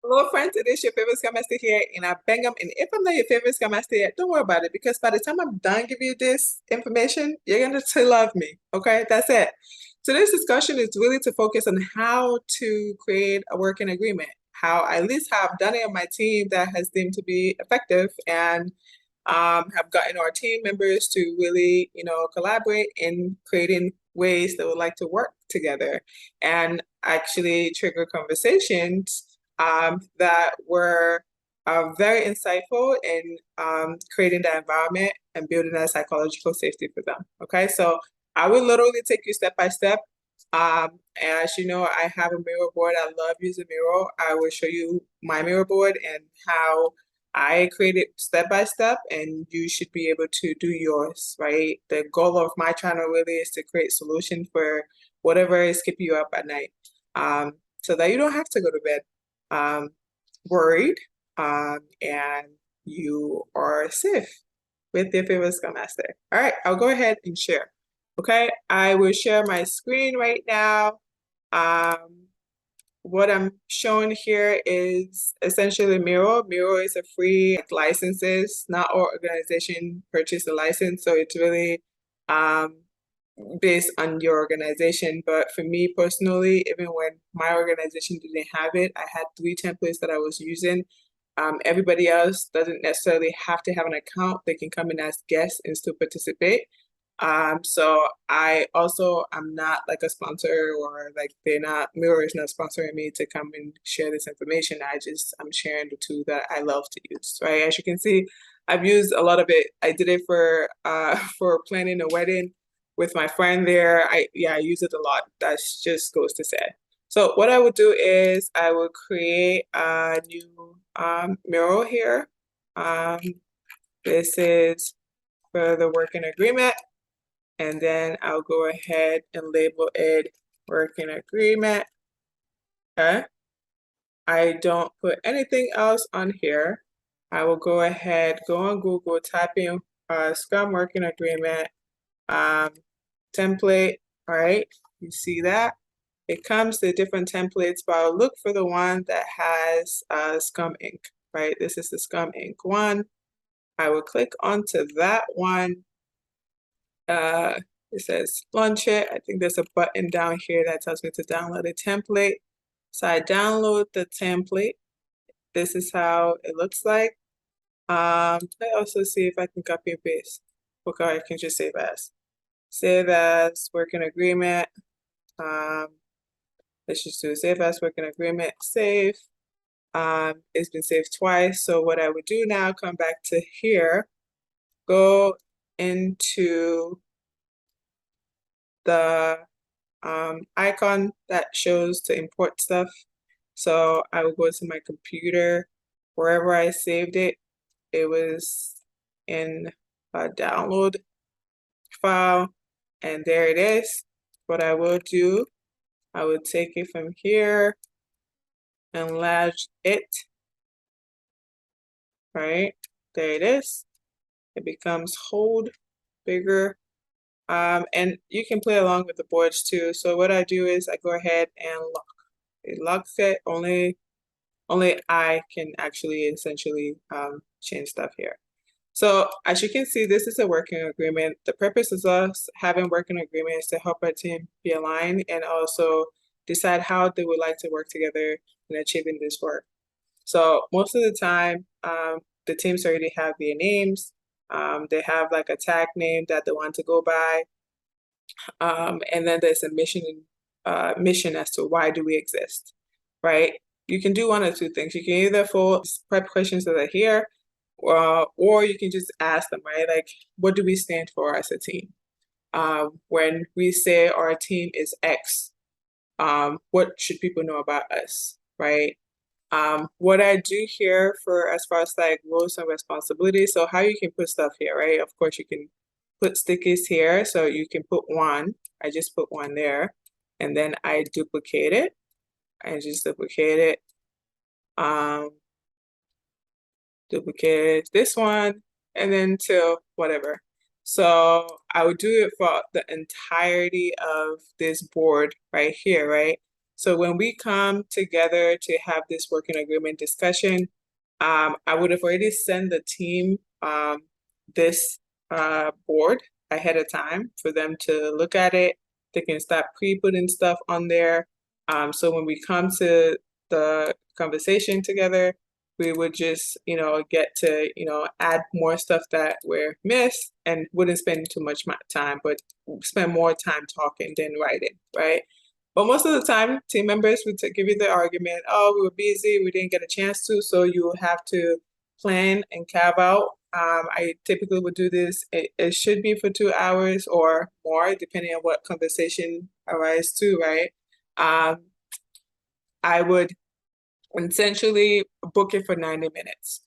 Hello, friends. It is your favorite Scrum Master here in Birmingham. And if I'm not your favorite Scrum Master yet, don't worry about it because by the time I'm done giving you this information, you're going to love me. Okay, that's it. Today's discussion is really to focus on how to create a working agreement, how I at least have done it on my team that has deemed to be effective and have gotten our team members to really, collaborate in creating ways they would like to work together and actually trigger conversations that were very insightful in creating that environment and building that psychological safety for them. Okay, so I will literally take you step by step. As you know, I have a Mural board. I love using Mural. I will show you my Mural board and how I create it step by step, and you should be able to do yours, right? The goal of my channel really is to create solutions for whatever is keeping you up at night, so that you don't have to go to bed worried, and you are safe with your favorite Scrum Master. All right, I'll go ahead and share. Okay, I will share my screen right now. What I'm showing here is essentially Mural. Mural is a free licenses. Not all organizations purchase a license, so it's really based on your organization. But for me personally, even when my organization didn't have it, I had 3 templates that I was using. Everybody else doesn't necessarily have to have an account. They can come in as guests and still participate. So I also am not like a sponsor, or like Mural is not sponsoring me to come and share this information. I'm sharing the tool that I love to use, right? As you can see, I've used a lot of it. I did it for planning a wedding with my friend there. I use it a lot. That just goes to say. So what I would do is I would create a new Mural here. This is for the working agreement. And then I'll go ahead and label it working agreement. Okay. I don't put anything else on here. I will go ahead, go on Google, type in Scrum working agreement template. All right. You see that? It comes to different templates, but I'll look for the one that has Scrum Inc. Right. This is the Scrum Inc. one. I will click onto that one. It says launch it. I think there's a button down here that tells me to download a template. So I download the template. This is how it looks like. I also see if I can copy and paste. Okay, I can just save as. Save as working agreement. Let's just do save as working agreement, save. It's been saved twice. So what I would do now, come back to here, go into the icon that shows to import stuff. So I will go to my computer, wherever I saved it. It was in a download file, and there it is. What I will do, I will take it from here and enlarge it. Right, there it is. It becomes hold bigger. And you can play along with the boards too. So what I do is I go ahead and lock. It locks it. Only I can actually essentially change stuff here. So as you can see, this is a working agreement. The purpose of us having working agreements to help our team be aligned and also decide how they would like to work together in achieving this work. So most of the time, the teams already have their names. They have like a tag name that they want to go by. And then there's a mission as to why do we exist, right? You can do one or two things. You can either prep questions that are here, or you can just ask them, right? Like, what do we stand for as a team? When we say our team is X, what should people know about us, right? What I do here for as far as like roles and responsibilities, so how you can put stuff here, right? Of course, you can put stickers here, so you can put one. I just put one there, and then I duplicate it. I just duplicate it. Duplicate this one, and then to whatever. So I would do it for the entirety of this board right here, right? So when we come together to have this working agreement discussion, I would have already sent the team this board ahead of time for them to look at it. They can start pre-putting stuff on there. So when we come to the conversation together, we would just, get to, add more stuff that were missed and wouldn't spend too much time, but spend more time talking than writing, right? But most of the time, team members would give you the argument, oh, we were busy, we didn't get a chance to, so you have to plan and carve out. I typically would do this, it should be for 2 hours or more, depending on what conversation arises to, right? I would essentially book it for 90 minutes.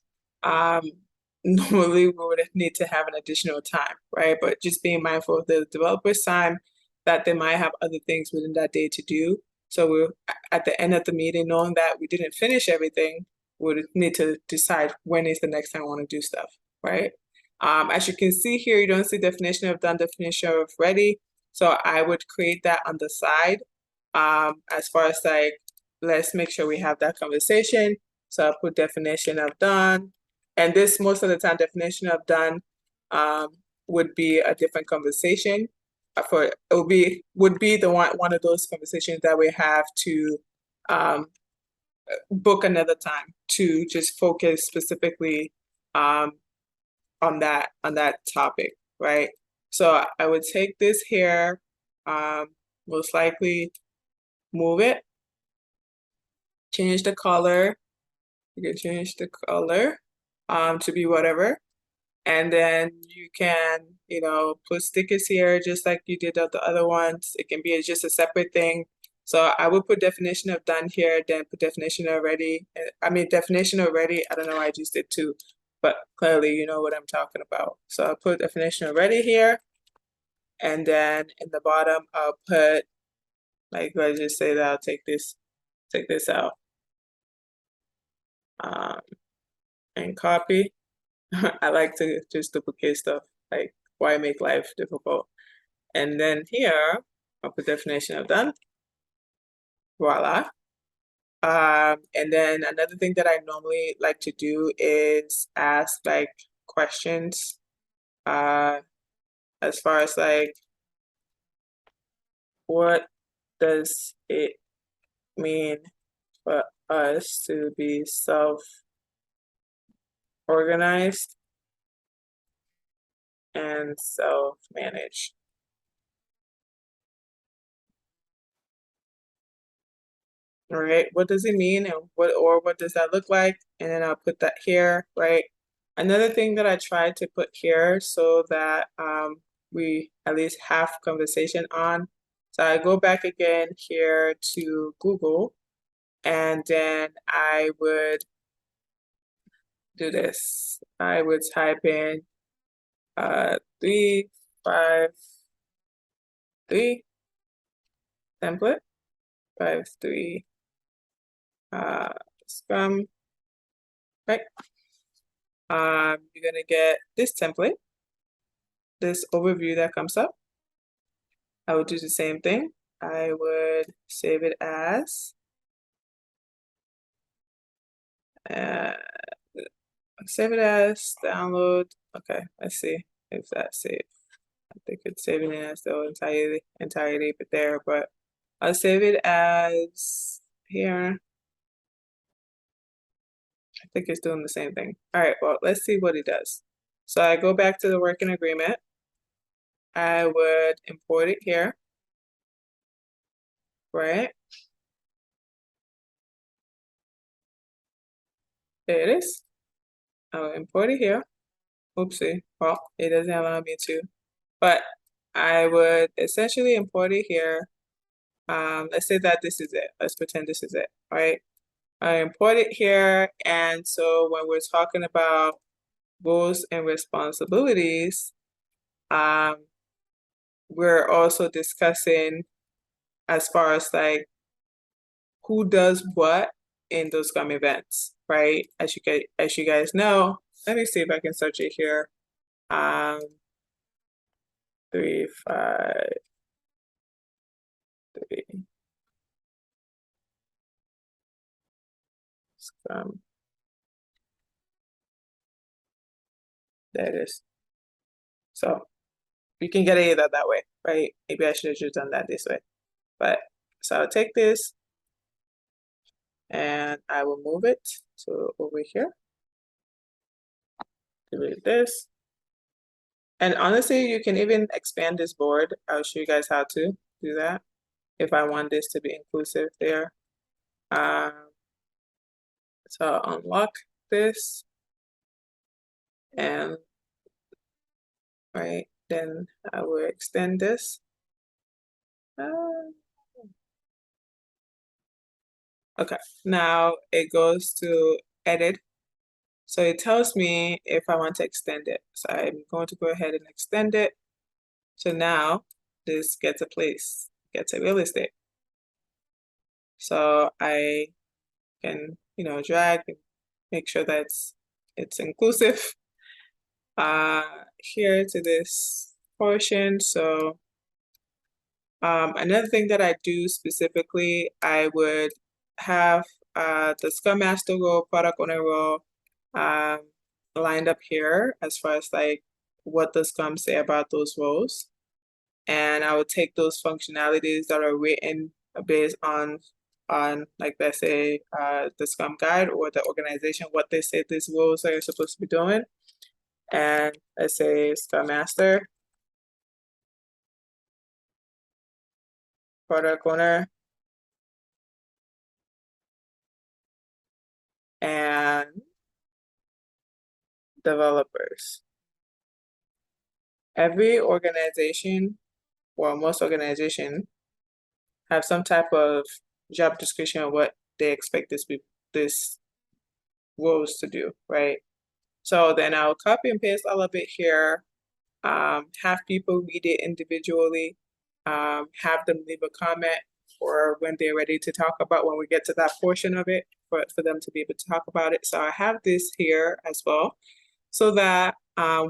Normally we would need to have an additional time, right? But just being mindful of the developer's time, that they might have other things within that day to do. So we're at the end of the meeting, knowing that we didn't finish everything, we would need to decide when is the next time I want to do stuff, right? As you can see here, you don't see definition of done, definition of ready. So I would create that on the side. As far as like, let's make sure we have that conversation. So I'll put definition of done. And this, most of the time, definition of done would be a different conversation. Would be the one of those conversations that we have to book another time to just focus specifically on that topic, right? So I would take this here, most likely move it, change the color. You can change the color to be whatever. And then you can, put stickers here just like you did the other ones. It can be just a separate thing. So I would put definition of done here, then put definition of ready. Definition of ready, I don't know why I just did two, but clearly you know what I'm talking about. So I'll put definition of ready here. And then in the bottom, I'll put, like, let's just say that I'll take this out. And copy. I like to just duplicate stuff, like why make life difficult? And then here, I'll put definition of done. Voila. And then another thing that I normally like to do is ask like questions as far as like, what does it mean for us to be self-organized and self-managed? All right, what does it mean and what does that look like? And then I'll put that here, right? Another thing that I tried to put here so that we at least have conversation on. So I go back again here to Google, and then I would do this. I would type in 353 template 53 Scrum, right? You're gonna get this template, this overview that comes up. I would do the same thing. I would save it as download. Okay, let's see if that's saved. I think it's saving it as the entirety but there, but I'll save it as here. I think it's doing the same thing. All right, well, let's see what it does. So I go back to the working agreement. I would import it here, right? There it is. I'll import it here. Oopsie, well, it doesn't allow me to, but I would essentially import it here. Let's say that this is it. Let's pretend this is it, right? I import it here, and so when we're talking about roles and responsibilities, we're also discussing as far as like who does what in those Scrum events, right? As you guys know, let me see if I can search it here. 353 There it is. So you can get it either that way, right? Maybe I should have just done that this way. But so I'll take this and I will move it to over here. Delete this. And honestly, you can even expand this board. I'll show you guys how to do that if I want this to be inclusive there. So I'll unlock this and right, then I will extend this. Okay, now it goes to edit. So it tells me if I want to extend it. So I'm going to go ahead and extend it. So now this gets a place, gets a real estate. So I can, drag and make sure that it's inclusive here to this portion. So another thing that I do specifically, I would have the Scrum Master role, Product Owner role lined up here as far as like what the Scrum say about those roles. And I would take those functionalities that are written based on like let's say the Scrum Guide or the organization, what they say these roles are supposed to be doing. And let's say Scrum Master, Product Owner, and developers. Every organization, or most organizations, have some type of job description of what they expect this roles to do, right? So then I'll copy and paste all of it here, have people read it individually, have them leave a comment or when they're ready to talk about when we get to that portion of it for them to be able to talk about it. So I have this here as well so that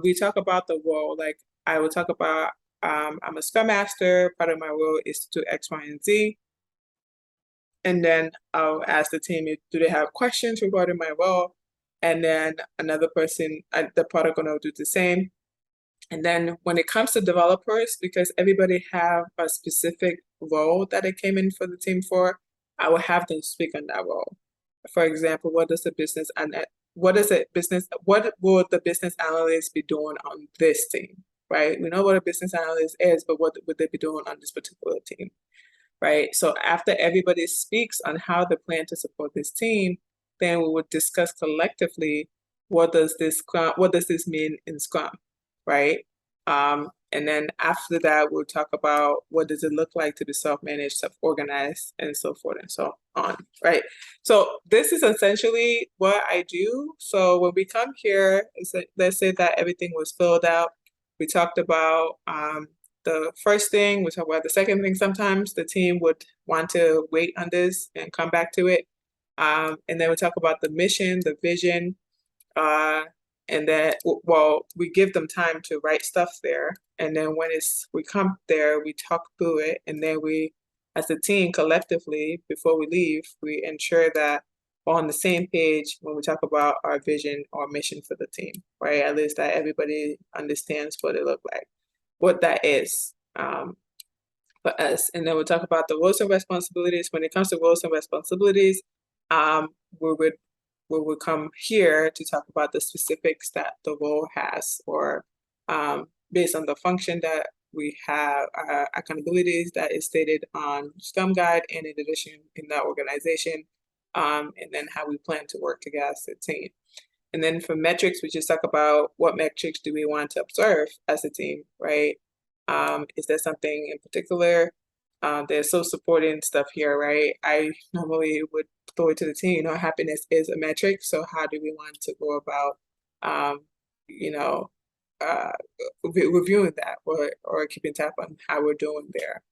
we talk about the role. Like I will talk about I'm a Scrum Master, part of my role is to do X, Y, and Z. And then I'll ask the team do they have questions regarding my role, and then another person, the product owner will do the same. And then when it comes to developers, because everybody have a specific role that they came in for the team for, I will have them speak on that role. For example, what will the business analyst be doing on this team, right? We know what a business analyst is, but what would they be doing on this particular team, right? So after everybody speaks on how they plan to support this team, then we would discuss collectively what does this mean in Scrum, right? And then after that, we'll talk about what does it look like to be self-managed, self-organized, and so forth and so on, right? So this is essentially what I do. So when we come here, let's say that everything was filled out. We talked about the first thing, we talked about the second thing. Sometimes the team would want to wait on this and come back to it. And then we talk about the mission, the vision, and then, well, we give them time to write stuff there. And then when we come there, we talk through it. And then we, as a team collectively, before we leave, we ensure that we're on the same page when we talk about our vision or mission for the team, right? At least that everybody understands what it looks like, what that is for us. And then we'll talk about the roles and responsibilities. When it comes to roles and responsibilities, we will come here to talk about the specifics that the role has, or based on the function that we have, accountabilities that is stated on Scrum Guide and in addition in that organization, and then how we plan to work together as a team. And then for metrics, we just talk about what metrics do we want to observe as a team, right? Is there something in particular? There's so supporting stuff here, right? I normally would throw it to the team, happiness is a metric. So how do we want to go about, reviewing that or keeping tab on how we're doing there?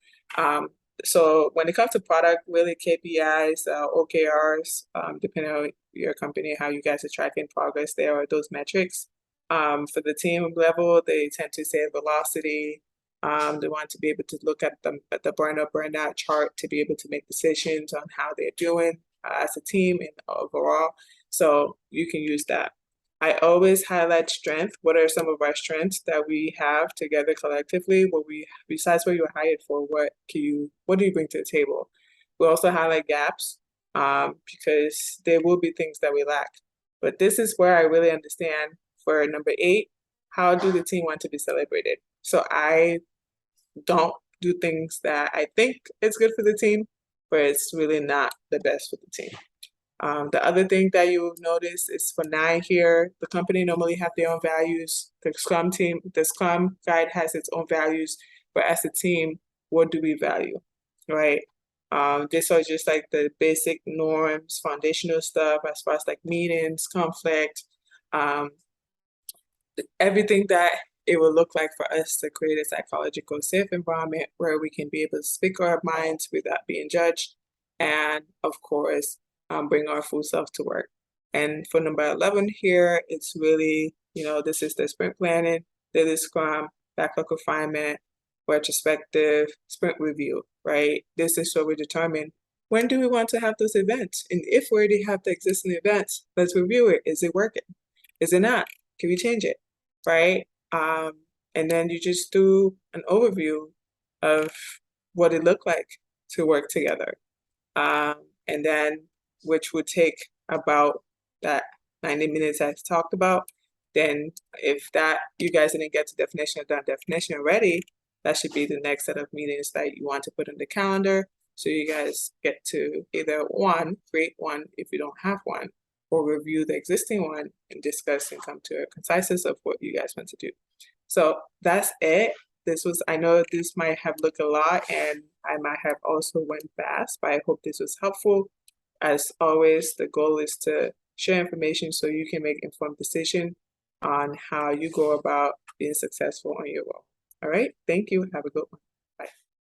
So when it comes to product, really KPIs, OKRs, depending on your company, how you guys are tracking progress there or those metrics. For the team level, they tend to say velocity. They want to be able to look at the burn up, burn out chart to be able to make decisions on how they're doing as a team and overall. So you can use that. I always highlight strength. What are some of our strengths that we have together collectively? Besides what you're hired for, what do you bring to the table? We also highlight gaps, because there will be things that we lack. But this is where I really understand for number 8, how do the team want to be celebrated? So I don't do things that I think is good for the team, but it's really not the best for the team. The other thing that you will notice is for 9 here, the company normally have their own values. The Scrum guide has its own values, but as a team, what do we value, right? These are just like the basic norms, foundational stuff as far as like meetings, conflict, everything that it will look like for us to create a psychological safe environment where we can be able to speak our minds without being judged, and of course, bring our full self to work. And for number 11 here, it's really, this is the sprint planning, daily Scrum, backlog refinement, retrospective, sprint review, right? This is where we determine when do we want to have those events? And if we already have the existing events, let's review it. Is it working? Is it not? Can we change it? Right? And then you just do an overview of what it looked like to work together. And then, which would take about that 90 minutes I talked about. Then if that you guys didn't get to definition of that definition already, that should be the next set of meetings that you want to put on the calendar. So you guys get to either create one if you don't have one, or review the existing one and discuss and come to a consensus of what you guys want to do. So that's it. I know this might have looked a lot and I might have also went fast, but I hope this was helpful. As always, the goal is to share information so you can make informed decision on how you go about being successful on your role. All right, thank you. Have a good one.